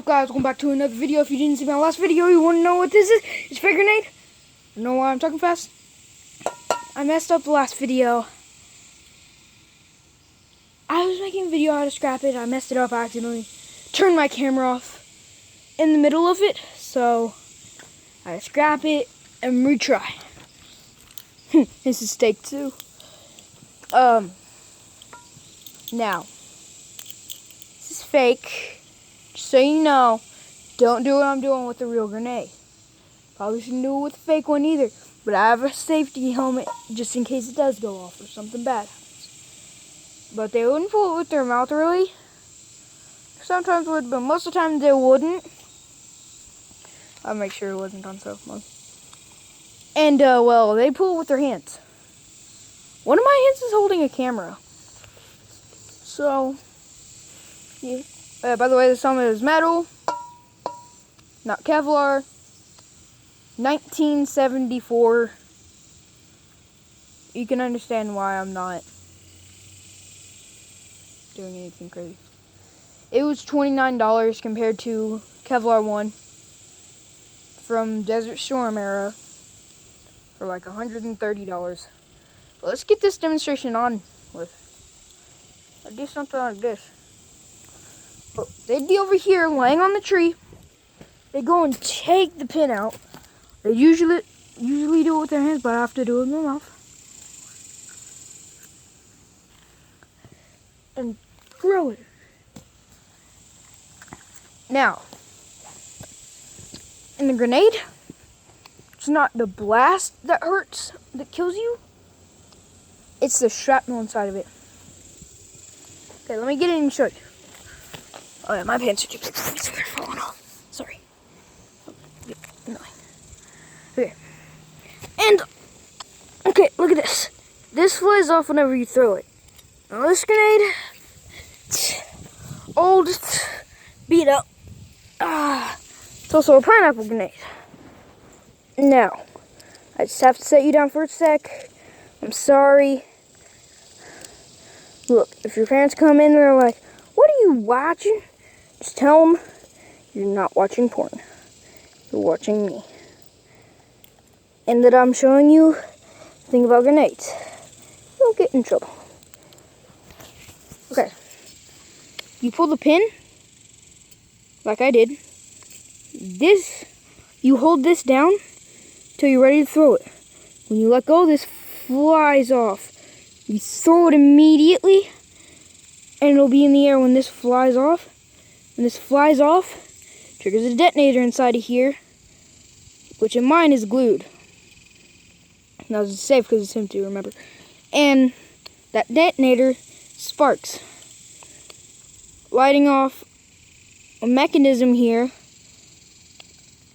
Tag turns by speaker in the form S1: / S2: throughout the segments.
S1: up, guys? Welcome back to another video. If you didn't see my last video, you want to know what this is. It's fake grenade. You know why I'm talking fast? I messed up the last video. I was making a video how to scrap it. I messed it up accidentally. Turned my camera off in the middle of it. So I scrap it and retry. This is take 2. Now, this is fake. Just so you know, don't do what I'm doing with the real grenade. Probably shouldn't do it with the fake one either. But I have a safety helmet just in case it does go off or something bad happens. But they wouldn't pull it with their mouth really. Sometimes would, but most of the time they wouldn't. I'll make sure it wasn't on stealth mode. And, well, they pull it with their hands. One of my hands is holding a camera. So, yeah. By the way, this helmet is metal, not Kevlar. 1974. You can understand why I'm not doing anything crazy. It was $29 compared to Kevlar 1 from Desert Storm era for like $130. But let's get this demonstration on with. I'll do something like this. They'd be over here laying on the tree. They go and take the pin out. They usually do it with their hands, but I have to do it with my mouth. And throw it. Now, in the grenade, it's not the blast that hurts, that kills you. It's the shrapnel inside of it. Okay, let me get in and show you. Oh yeah, my pants are too big, so they're falling off. Sorry. Okay. And, okay, look at this. This flies off whenever you throw it. Now this grenade, old, beat up. It's also a pineapple grenade. Now, I just have to set you down for a sec. I'm sorry. Look, if your parents come in and they're like, "What are you watching?" Just tell them you're not watching porn. You're watching me. And that I'm showing you the thing about grenades. You won't get in trouble. Okay. You pull the pin, like I did. You hold this down till you're ready to throw it. When you let go, this flies off. You throw it immediately, and it'll be in the air when this flies off. When this flies off, triggers a detonator inside of here, which in mine is glued. Now it's safe because it's empty, remember. And that detonator sparks, lighting off a mechanism here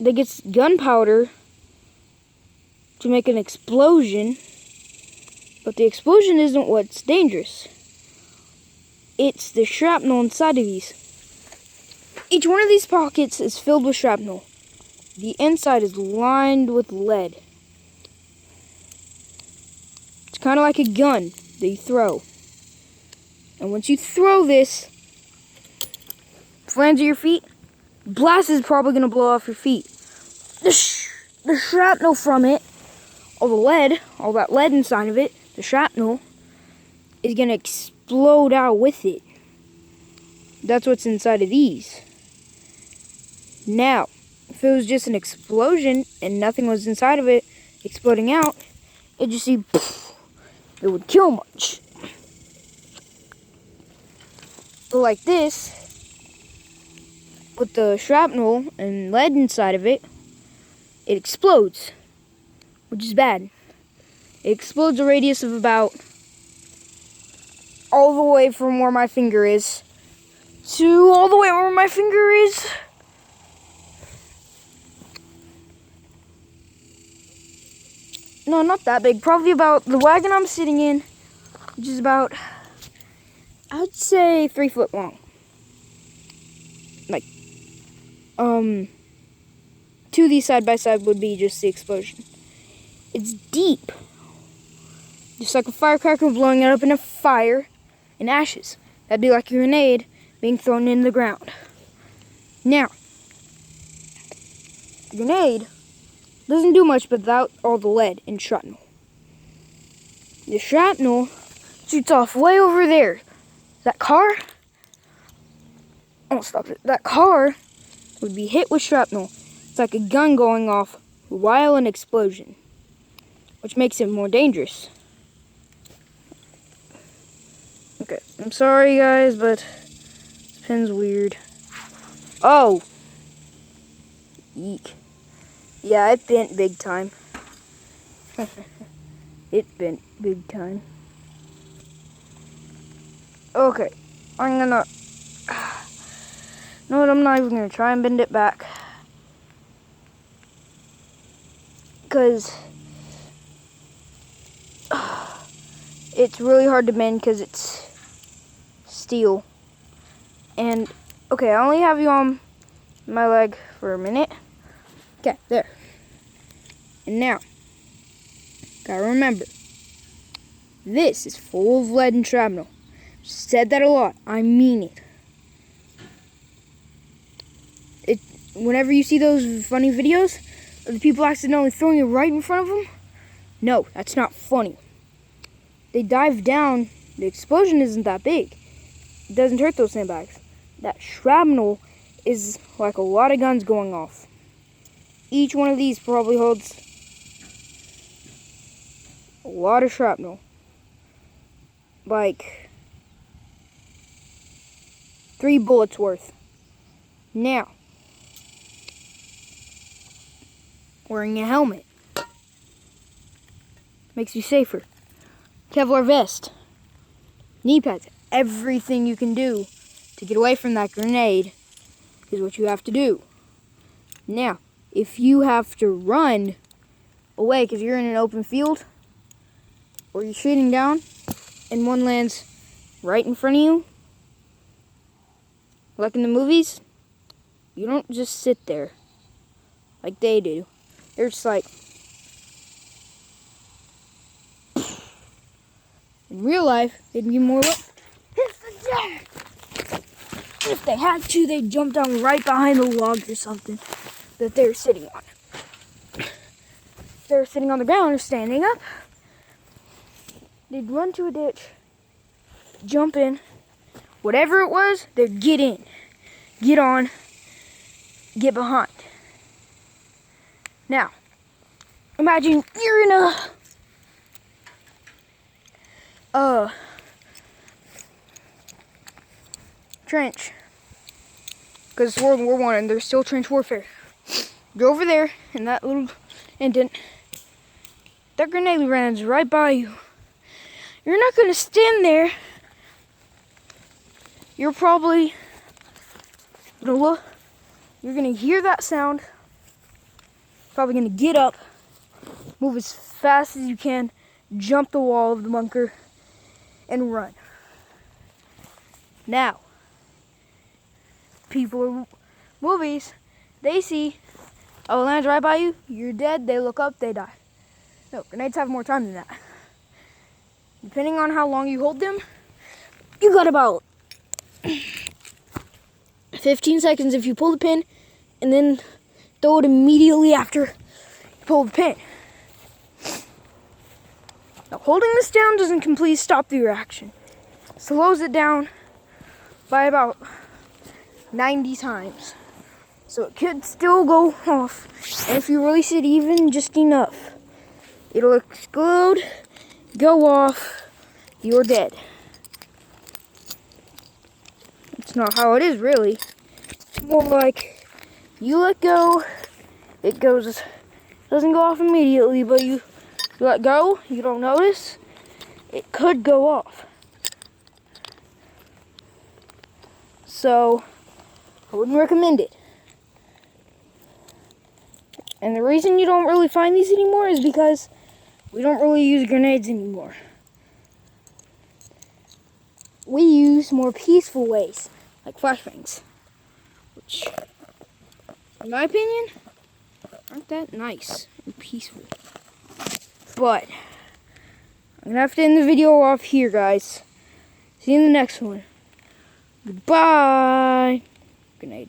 S1: that gets gunpowder to make an explosion. But the explosion isn't what's dangerous. It's the shrapnel inside of these. Each one of these pockets is filled with shrapnel. The inside is lined with lead. It's kind of like a gun that you throw. And once you throw this, it lands at your feet. Blast is probably going to blow off your feet. The shrapnel from it, all the lead, all that lead inside of it, the shrapnel, is going to explode out with it. That's what's inside of these. Now, if it was just an explosion and nothing was inside of it exploding out, it'd just see, poof, it would kill much. But like this, with the shrapnel and lead inside of it, it explodes, which is bad. It explodes a radius of about all the way from where my finger is to all the way where my finger is. No, not that big. Probably about the wagon I'm sitting in, which is about, I would say 3 foot long. Like, 2 of these side by side would be just the explosion. It's deep. Just like a firecracker blowing it up in a fire in ashes. That'd be like a grenade being thrown in the ground. Now, the grenade doesn't do much without all the lead and shrapnel. The shrapnel shoots off way over there. That car, oh, stop it. That car would be hit with shrapnel. It's like a gun going off while an explosion, which makes it more dangerous. Okay, I'm sorry guys, but this pen's weird. Oh! Eek. Yeah, it bent big time. It bent big time. Okay, I'm gonna... No, I'm not even gonna try and bend it back. Because it's really hard to bend because it's steel. And, okay, I only have you on my leg for a minute. Okay, there. And now, gotta remember, this is full of lead and shrapnel. Said that a lot. I mean it. Whenever you see those funny videos of the people accidentally throwing it right in front of them, no, that's not funny. They dive down. The explosion isn't that big. It doesn't hurt those sandbags. That shrapnel is like a lot of guns going off. Each one of these probably holds a lot of shrapnel. Like 3 bullets worth. Now, wearing a helmet makes you safer. Kevlar vest, knee pads, everything you can do to get away from that grenade is what you have to do. Now, if you have to run away because you're in an open field or you're shooting down and one lands right in front of you, like in the movies, you don't just sit there like they do. They're just like, in real life, they'd be more like, hit the deck. If they had to, they'd jump down right behind the log or something that they're sitting on. If they're sitting on the ground or standing up, they'd run to a ditch, jump in, whatever it was, they'd get in, get on, get behind. Now, imagine you're in a trench, because it's World War I and there's still trench warfare. Go over there in that little indent. That grenade runs right by you. You're not going to stand there. You're probably going to look. You're going to hear that sound. Probably going to get up, move as fast as you can, jump the wall of the bunker, and run. Now, people in movies, they see, oh, it lands right by you, you're dead, they look up, they die. No, grenades have more time than that. Depending on how long you hold them, you got about 15 seconds if you pull the pin, and then throw it immediately after you pull the pin. Now, holding this down doesn't completely stop the reaction. It slows it down by about 90 times. So it could still go off. And if you release it even just enough, it'll explode, go off, you're dead. It's not how it is really. It's more like you let go, it goes, doesn't go off immediately, but you let go, you don't notice, it could go off. So, I wouldn't recommend it. And the reason you don't really find these anymore is because we don't really use grenades anymore. We use more peaceful ways, like flashbangs, which, in my opinion, aren't that nice and peaceful. But I'm gonna have to end the video off here, guys. See you in the next one. Goodbye. Good night.